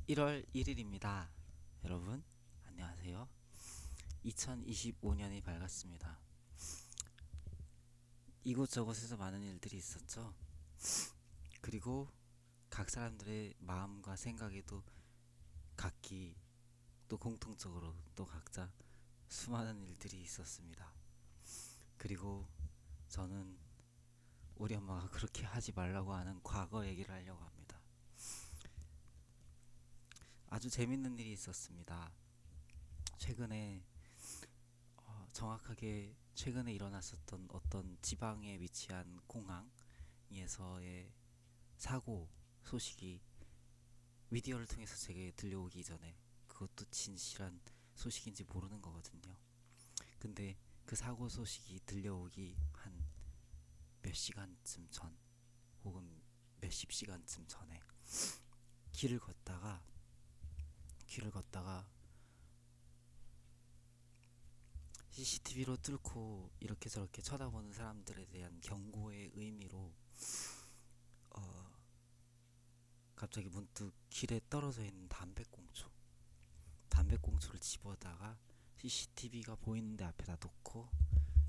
1월 1일입니다. 여러분, 안녕하세요. 2025년이 밝았습니다. 이곳저곳에서 많은 일들이 있었죠. 그리고 각 사람들의 마음과 생각에도 각기 또 공통적으로 또 각자 수많은 일들이 있었습니다. 그리고 저는 우리 엄마가 그렇게 하지 말라고 하는 과거 얘기를 하려고 합니다. 아주 재밌는 일이 있었습니다. 최근에 정확하게 최근에 일어났었던 어떤 지방에 위치한 공항에서의 사고 소식이 미디어를 통해서 제게 들려오기 전에 그것도 진실한 소식인지 모르는 거거든요. 근데 그 사고 소식이 들려오기 한 몇 시간쯤 전 혹은 몇십 시간쯤 전에 길을 걷다가 길을 걷다가 CCTV로 뚫고 이렇게 저렇게 쳐다보는 사람들에 대한 경고의 의미로 어, 갑자기 문득 길에 떨어져 있는 담배꽁초를 집어다가 CCTV가 보이는데 앞에다 놓고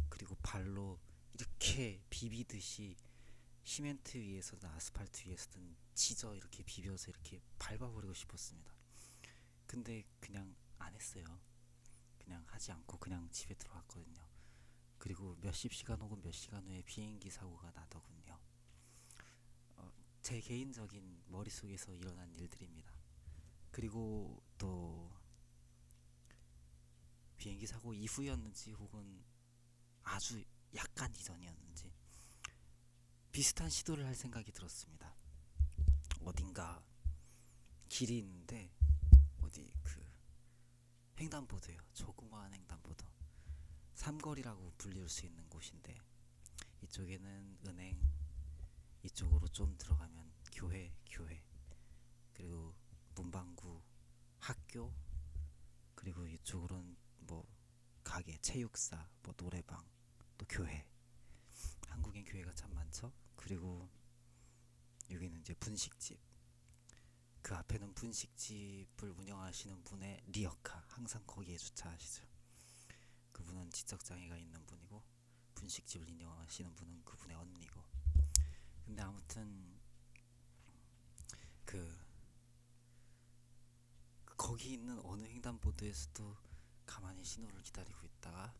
그리고 발로 이렇게 비비듯이 시멘트 위에서든 아스팔트 위에서든 지져 이렇게 비벼서 이렇게 밟아버리고 싶었습니다. 근데 그냥 안 했어요. 그냥 하지 않고 그냥 집에 들어왔거든요. 그리고 몇십 시간 혹은 몇 시간 후에 비행기 사고가 나더군요. 제 개인적인 머릿속에서 일어난 일들입니다. 그리고 또 비행기 사고 이후였는지 혹은 아주 약간 이전이었는지 비슷한 시도를 할 생각이 들었습니다. 어딘가 길이 있는데 어디 그 횡단보도요. 조그마한 횡단보도. 삼거리라고 불릴 수 있는 곳인데 이쪽에는 은행, 이쪽으로 좀 들어가면 교회, 그리고 문방구, 학교, 그리고 이쪽으로는 뭐 가게, 체육사, 뭐 노래방, 또 교회. 한국엔 교회가 참 많죠. 그리고 여기는 이제 분식집. 그 앞에는 분식집을 운영하시는 분의 리어카 항상 거기에 주차하시죠. 그분은 지적장애가 있는 분이고 분식집을 운영하시는 분은 그분의 언니고. 근데 아무튼 그 거기 있는 어느 횡단보도에서도 가만히 신호를 기다리고 있다가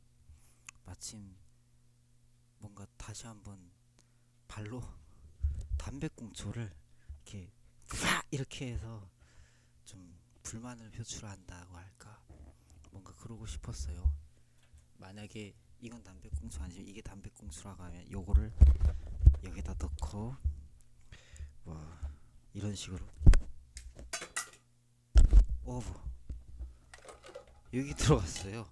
마침 뭔가 다시 한번 발로 담배꽁초를 이렇게 이렇게 해서 좀 불만을 표출한다고 할까, 뭔가 그러고 싶었어요. 만약에 이건 담배꽁초 아니지만 이게 담배꽁초라고 하면 요거를 여기다 넣고 뭐 이런 식으로 오브 여기 들어갔어요.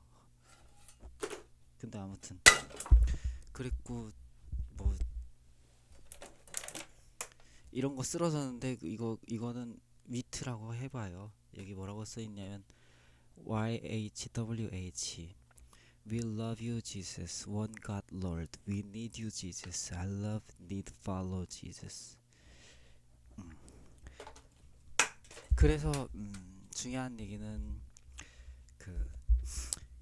근데 아무튼 그랬고 뭐 이런 거 쓰러졌는데 이거는 위트라고 해봐요. 여기 뭐라고 써있냐면 YHWH We love you Jesus One God Lord We need you Jesus I love need follow Jesus. 음. 그래서 중요한 얘기는 그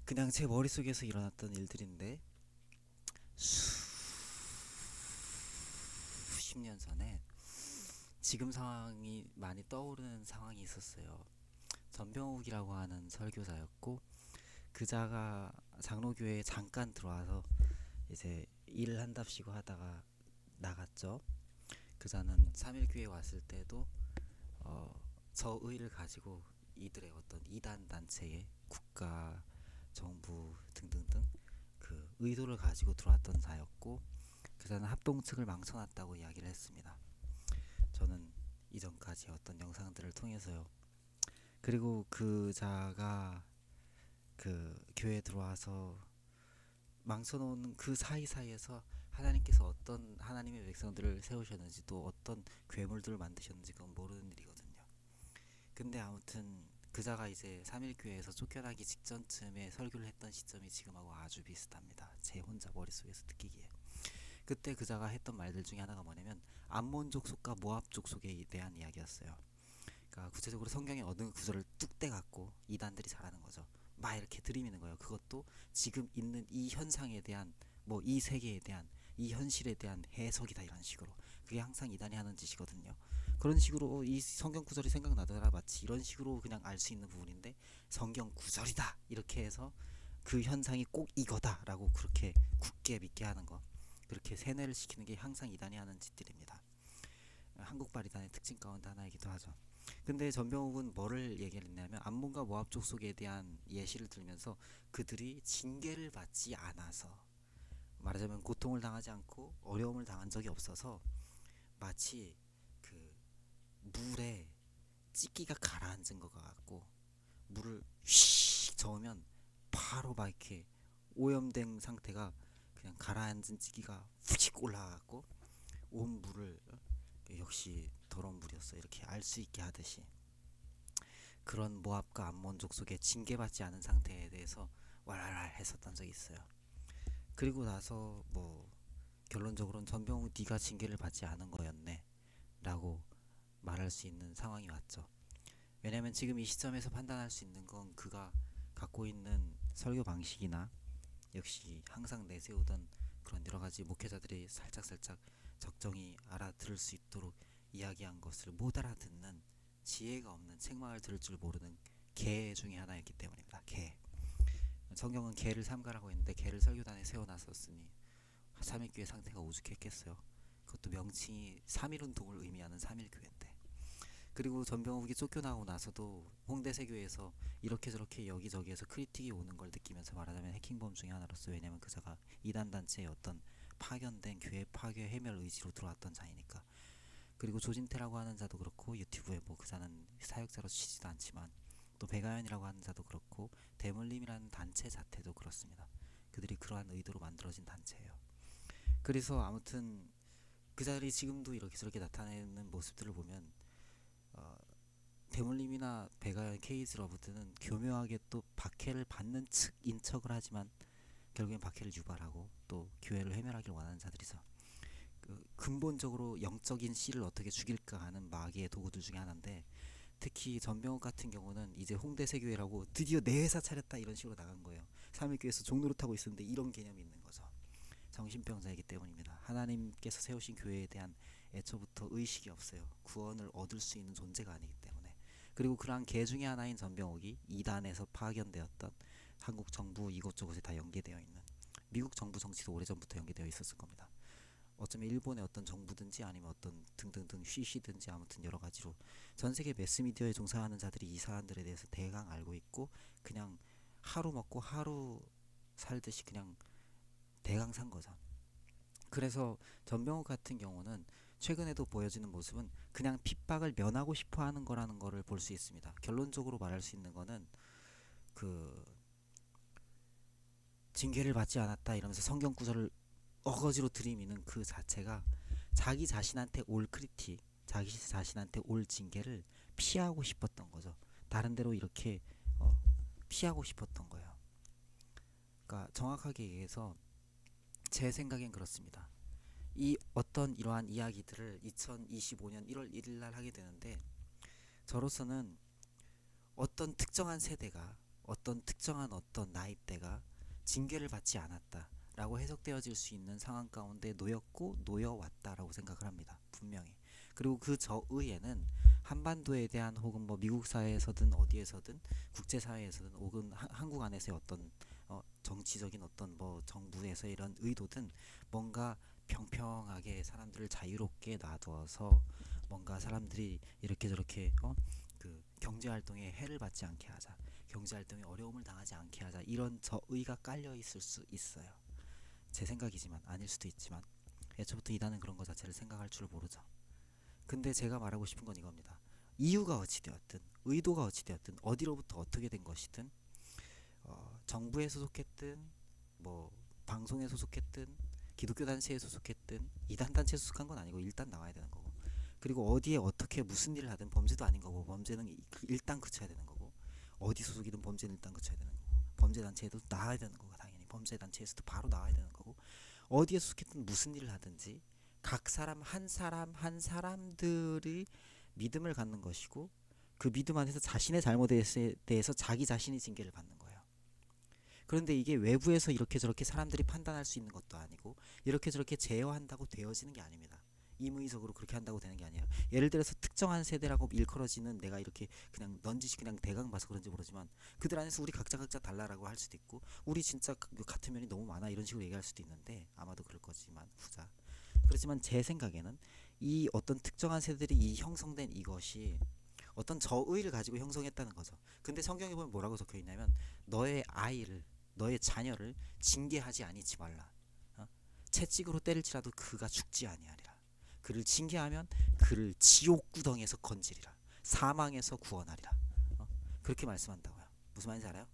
그냥 제 머릿속에서 일어났던 일들인데 수십 년 전에 지금 상황이 많이 떠오르는 상황이 있었어요. 전병욱이라고 하는 설교사였고 그자가 장로교회에 잠깐 들어와서 이제 일을 한답시고 하다가 나갔죠. 그자는 3.1교회 왔을 때도 저 의를 가지고 이들의 어떤 이단 단체의 국가, 정부 등등등 그 의도를 가지고 들어왔던 자였고 그자는 합동측을 망쳐놨다고 이야기를 했습니다. 저는 이전까지 어떤 영상들을 통해서요. 그리고 그자가 그 교회에 들어와서 망쳐놓는 그 사이사이에서 하나님께서 어떤 하나님의 백성들을 세우셨는지 또 어떤 괴물들을 만드셨는지 그건 모르는 일이거든요. 근데 아무튼 그자가 이제 3.1교회에서 쫓겨나기 직전쯤에 설교를 했던 시점이 지금하고 아주 비슷합니다. 제 혼자 머릿속에서 느끼기에. 그때 그자가 했던 말들 중에 하나가 뭐냐면 암몬 족속과 모압 족속에 대한 이야기였어요. 그러니까 구체적으로 성경의 어느 구절을 뚝 떼갖고 이단들이 잘하는 거죠. 막 이렇게 들이미는 거예요. 그것도 지금 있는 이 현상에 대한 뭐 이 세계에 대한 이 현실에 대한 해석이다 이런 식으로. 그게 항상 이단이 하는 짓이거든요. 그런 식으로 이 성경 구절이 생각나더라 마치 이런 식으로 그냥 알 수 있는 부분인데 성경 구절이다 이렇게 해서 그 현상이 꼭 이거다라고 그렇게 굳게 믿게 하는 거, 그렇게 세뇌를 시키는 게 항상 이단이 하는 짓들입니다. 한국발 이단의 특징 가운데 하나이기도 하죠. 근데 전병욱은 뭐를 얘기를 했냐면 암몬과 모압 족속에 대한 예시를 들면서 그들이 징계를 받지 않아서, 말하자면 고통을 당하지 않고 어려움을 당한 적이 없어서 마치 그 물에 찌기가 가라앉은 것 같고 물을 휙 저으면 바로 막 이렇게 오염된 상태가 그냥 가라앉은 찌기가 휙 올라가고 온 물을 역시 더러운 물이었어 이렇게 알 수 있게 하듯이 그런 모압과 암몬족 속에 징계받지 않은 상태에 대해서 왈왈 했었던 적이 있어요. 그리고 나서 뭐 결론적으로는 전병우 네가 징계를 받지 않은 거였네 라고 말할 수 있는 상황이 왔죠. 왜냐면 지금 이 시점에서 판단할 수 있는 건 그가 갖고 있는 설교 방식이나 역시 항상 내세우던 그런 여러가지 목회자들이 살짝살짝 적정히 알아들을 수 있도록 이야기한 것을 못 알아듣는 지혜가 없는 책망을 들을 줄 모르는 개 중에 하나였기 때문입니다. 개. 성경은 개를 삼가라고 했는데 개를 설교단에 세워놨었으니 삼일교회 상태가 오죽했겠어요. 그것도 명칭이 3.1운동을 의미하는 3.1교회인데. 그리고 전병욱이 쫓겨나고 나서도 홍대세교에서 이렇게 저렇게 여기저기에서 크리틱이 오는 걸 느끼면서 말하자면 해킹범 중에 하나로서, 왜냐면 그자가 이단단체의 어떤 파견된 교회 파괴 해멸 의지로 들어왔던 자이니까. 그리고 조진태라고 하는 자도 그렇고 유튜브에 뭐 그자는 사역자로 치지도 않지만 또 배가연이라고 하는 자도 그렇고 대물림이라는 단체 자체도 그렇습니다. 그들이 그러한 의도로 만들어진 단체예요. 그래서 아무튼 그자들이 지금도 이렇게 저렇게 나타내는 모습들을 보면 대물림이나 배가연 케이즈러브드는 교묘하게 또 박해를 받는 측인 척을 하지만 결국엔 박해를 유발하고 또 교회를 회멸하길 원하는 자들이죠. 근본적으로 영적인 씨를 어떻게 죽일까 하는 마귀의 도구들 중에 하나인데, 특히 전병욱 같은 경우는 이제 홍대세교회라고 드디어 내 회사 차렸다 이런 식으로 나간 거예요. 삼일교회에서 종노릇하고 있었는데 이런 개념이 있는 거죠. 정신병자이기 때문입니다. 하나님께서 세우신 교회에 대한 애초부터 의식이 없어요. 구원을 얻을 수 있는 존재가 아니기 때문에. 그리고 그러한 개 중에 하나인 전병욱이 이단에서 파견되었던 한국 정부 이곳저곳에 다 연계되어 있는, 미국 정부 정치도 오래전부터 연계되어 있었을 겁니다. 어쩌면 일본의 어떤 정부든지 아니면 어떤 등등등 쉬쉬든지 아무튼 여러 가지로 전 세계 매스미디어에 종사하는 자들이 이 사안들에 대해서 대강 알고 있고 그냥 하루 먹고 하루 살듯이 그냥 대강 산 거죠. 그래서 전병욱 같은 경우는 최근에도 보여지는 모습은 그냥 핍박을 면하고 싶어 하는 거라는 거를 볼 수 있습니다. 결론적으로 말할 수 있는 거는 그 징계를 받지 않았다 이러면서 성경 구절을 어거지로 들이미는 그 자체가 자기 자신한테 올 크리틱, 자기 자신한테 올 징계를 피하고 싶었던 거죠. 다른 데로 이렇게 피하고 싶었던 거예요. 그러니까 정확하게 얘기해서 제 생각엔 그렇습니다. 이 어떤 이러한 이야기들을 2025년 1월 1일 날 하게 되는데, 저로서는 어떤 특정한 세대가 어떤 특정한 어떤 나이대가 징계를 받지 않았다 라고 해석되어질 수 있는 상황 가운데 놓였고 놓여왔다라고 생각을 합니다. 분명히. 그리고 그 저의에는 한반도에 대한 혹은 뭐 미국 사회에서든 어디에서든 국제사회에서든 혹은 한국 안에서의 어떤 정치적인 어떤 뭐 정부에서 이런 의도든 뭔가 평평하게 사람들을 자유롭게 놔두어서 뭔가 사람들이 이렇게 저렇게 그 경제활동에 해를 받지 않게 하자, 경제활동에 어려움을 당하지 않게 하자, 이런 저의가 깔려 있을 수 있어요. 제 생각이지만 아닐 수도 있지만 애초부터 이단은 그런 것 자체를 생각할 줄 모르죠. 근데 제가 말하고 싶은 건 이겁니다. 이유가 어찌되었든 의도가 어찌되었든 어디로부터 어떻게 된 것이든 정부에 소속했든 뭐 방송에 소속했든 기독교 단체에 소속했든 이단 단체에 소속한 건 아니고 일단 나와야 되는 거고, 그리고 어디에 어떻게 무슨 일을 하든 범죄도 아닌 거고 범죄는 일단 그쳐야 되는 거고, 어디 소속이든 범죄는 일단 그쳐야 되는 거고, 범죄 단체에도 나와야 되는 거고 당연히 범죄 단체에서도 바로 나와야 되는 거고, 어디에 소속했든 무슨 일을 하든지 각 사람 한 사람 한 사람들이 믿음을 갖는 것이고 그 믿음 안에서 자신의 잘못에 대해서 자기 자신이 징계를 받는 거예요. 그런데 이게 외부에서 이렇게 저렇게 사람들이 판단할 수 있는 것도 아니고 이렇게 저렇게 제어한다고 되어지는 게 아닙니다. 임의적으로 그렇게 한다고 되는 게 아니에요. 예를 들어서 특정한 세대라고 일컬어지는, 내가 이렇게 그냥 넌지시 그냥 대강 봐서 그런지 모르지만 그들 안에서 우리 각자 달라라고 할 수도 있고, 우리 진짜 같은 면이 너무 많아 이런 식으로 얘기할 수도 있는데, 아마도 그럴 거지만 후자. 그렇지만 제 생각에는 이 어떤 특정한 세대들이 이 형성된 이것이 어떤 저의를 가지고 형성했다는 거죠. 근데 성경에 보면 뭐라고 적혀 있냐면, 너의 아이를, 너의 자녀를 징계하지 아니지 말라. 채찍으로 때릴지라도 그가 죽지 아니하리라. 그를 징계하면 그를 지옥 구덩이에서 건지리라. 사망에서 구원하리라. 그렇게 말씀한다고요. 무슨 말인지 알아요?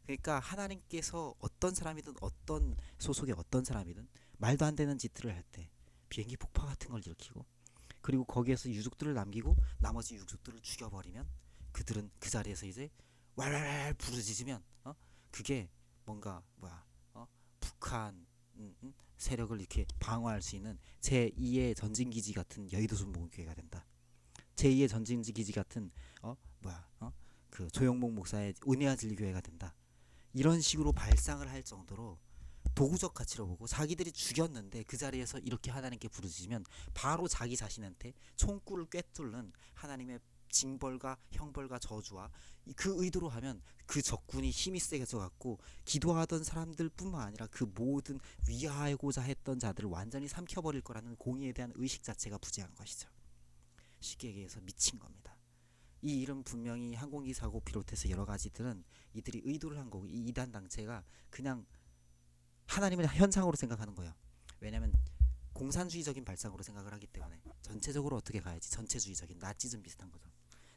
그러니까 하나님께서 어떤 사람이든 어떤 소속의 어떤 사람이든 말도 안 되는 짓들을 할 때, 비행기 폭파 같은 걸 일으키고 그리고 거기에서 유족들을 남기고 나머지 유족들을 죽여버리면, 그들은 그 자리에서 이제 왈왈왈 부르짖으면 그게 뭔가 북한 세력을 이렇게 방어할 수 있는 제2의 전진기지 같은 여의도 순복음교회가 된다. 제2의 전진기지 같은 그 조영목 목사의 은혜와 진리교회가 된다. 이런 식으로 발상을 할 정도로 도구적 가치로 보고, 자기들이 죽였는데 그 자리에서 이렇게 하나님께 부르짖으면 바로 자기 자신한테 총구를 꿰뚫는 하나님의 징벌과 형벌과 저주와, 그 의도로 하면 그 적군이 힘이 세져 갖고 기도하던 사람들 뿐만 아니라 그 모든 위하고자 했던 자들을 완전히 삼켜버릴 거라는 공의에 대한 의식 자체가 부재한 것이죠. 쉽게 얘기해서 미친 겁니다. 이 일은 분명히 항공기 사고 비롯해서 여러 가지들은 이들이 의도를 한 거고, 이 이단 당체가 그냥 하나님을 현상으로 생각하는 거예요. 왜냐하면 공산주의적인 발상으로 생각을 하기 때문에 전체적으로 어떻게 가야지, 전체주의적인 나치즘 비슷한 거죠.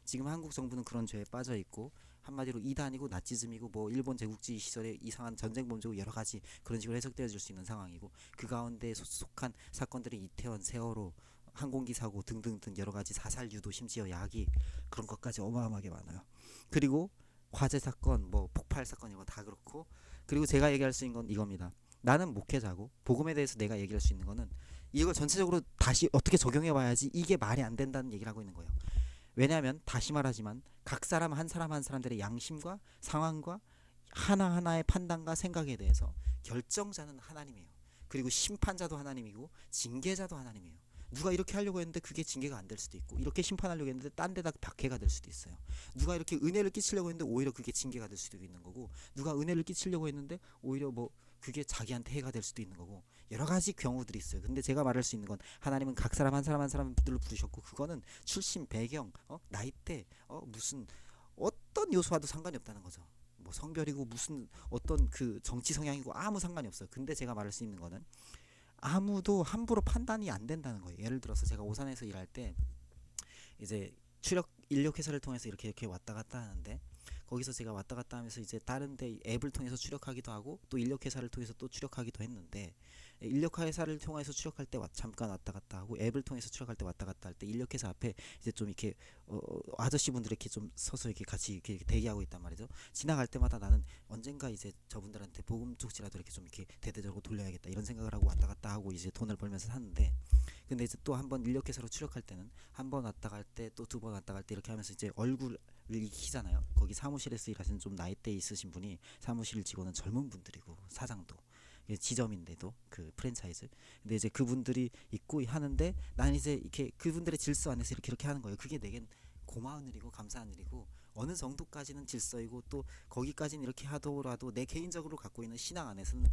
지금 한국 정부는 그런 죄에 빠져 있고, 한마디로 이단이고 나치즘이고 뭐 일본 제국주의 시절에 이상한 전쟁 범죄고 여러 가지 그런 식으로 해석되어질 수 있는 상황이고, 그 가운데 속한 사건들이 이태원, 세월호, 항공기 사고 등등등 여러 가지 사살 유도, 심지어 야기, 그런 것까지 어마어마하게 많아요. 그리고 화재 사건, 뭐 폭발 사건, 이거 다 그렇고, 그리고 제가 얘기할 수 있는 건 이겁니다. 나는 목회자고 복음에 대해서 내가 얘기할 수 있는 거는 이걸 전체적으로 다시 어떻게 적용해 봐야지 이게 말이 안 된다는 얘기를 하고 있는 거예요. 왜냐하면 다시 말하지만 각 사람 한 사람 한 사람들의 양심과 상황과 하나하나의 판단과 생각에 대해서 결정자는 하나님이에요. 그리고 심판자도 하나님이고 징계자도 하나님이에요. 누가 이렇게 하려고 했는데 그게 징계가 안 될 수도 있고, 이렇게 심판하려고 했는데 딴 데다 박해가 될 수도 있어요. 누가 이렇게 은혜를 끼치려고 했는데 오히려 그게 징계가 될 수도 있는 거고, 누가 은혜를 끼치려고 했는데 오히려 뭐 그게 자기한테 해가 될 수도 있는 거고, 여러 가지 경우들이 있어요. 근데 제가 말할 수 있는 건, 하나님은 각 사람 한 사람 한 사람들을 부르셨고, 그거는 출신, 배경, 나이대, 무슨 어떤 요소와도 상관이 없다는 거죠. 뭐 성별이고 무슨 어떤 그 정치 성향이고 아무 상관이 없어요. 근데 제가 말할 수 있는 거는 아무도 함부로 판단이 안 된다는 거예요. 예를 들어서 제가 오산에서 일할 때 이제 추력 인력 회사를 통해서 이렇게 왔다 갔다 하는데, 거기서 제가 왔다 갔다 하면서 이제 다른 데 앱을 통해서 추력하기도 하고 또 인력 회사를 통해서 또 추력하기도 했는데, 인력 회사를 통해서 추력할 때 잠깐 왔다 갔다 하고 앱을 통해서 추력할 때 왔다 갔다 할 때, 인력 회사 앞에 이제 좀 이렇게 아저씨분들이 이렇게 좀 서서 이렇게 같이 이렇게 대기하고 있단 말이죠. 지나갈 때마다 나는 언젠가 이제 저분들한테 복음 쪽지라도 이렇게 좀 이렇게 대대적으로 돌려야겠다 이런 생각을 하고 왔다 갔다 하고 이제 돈을 벌면서 사는데, 근데 이제 또 한 번 인력회사로 추력할 때는 한 번 왔다 갈 때 또 두 번 왔다 갈 때 이렇게 하면서 이제 얼굴을 익히잖아요. 거기 사무실에서 일하시는 좀 나이대 있으신 분이, 사무실 직원은 젊은 분들이고 사장도 지점인데도 그 프랜차이즈, 근데 이제 그분들이 있고 하는데, 나는 이제 이렇게 그분들의 질서 안에서 이렇게 하는 거예요. 그게 내겐 고마운 일이고 감사한 일이고, 어느 정도까지는 질서이고 또 거기까지는 이렇게 하더라도 내 개인적으로 갖고 있는 신앙 안에서는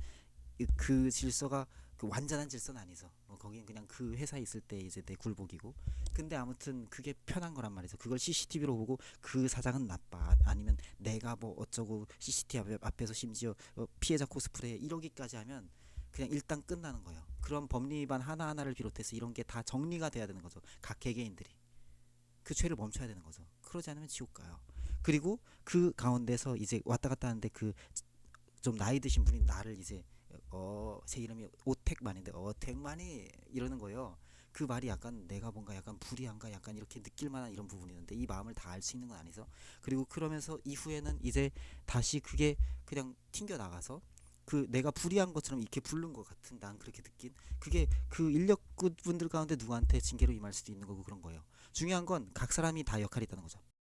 그 질서가 그 완전한 질서는 아니죠. 거긴 그냥 그 회사에 있을 때 이제 내 굴복이고, 근데 아무튼 그게 편한 거란 말이죠. 그걸 CCTV로 보고 그 사장은 나빠, 아니면 내가 뭐 어쩌고 CCTV 앞에서 심지어 피해자 코스프레 이러기까지 하면 그냥 일단 끝나는 거예요. 그런 법리 위반 하나하나를 비롯해서 이런 게 다 정리가 돼야 되는 거죠. 각 개개인들이 그 죄를 멈춰야 되는 거죠. 그러지 않으면 지옥 가요. 그리고 그 가운데서 이제 왔다 갔다 하는데 그 좀 나이 드신 분이 나를 이제 제 이름이 오택만인데 어택만이 이러는 거예요. 그 말이 약간 내가 뭔가 약간 불이한가 약간 이렇게 느낄 만한 이런 부분이 있는데, 이 마음을 다 알 수 있는 건 아니죠. 그리고 그러면서 이후에는 이제 다시 그게 그냥 튕겨 나가서 그 내가 불이한 것처럼 이렇게 부른 것 같은, 난 그렇게 느낀 그게 그 인력분들 가운데 누구한테 징계로 임할 수도 있는 거고 그런 거예요. 중요한 건 각 사람이 다 역할이 있다는 거죠.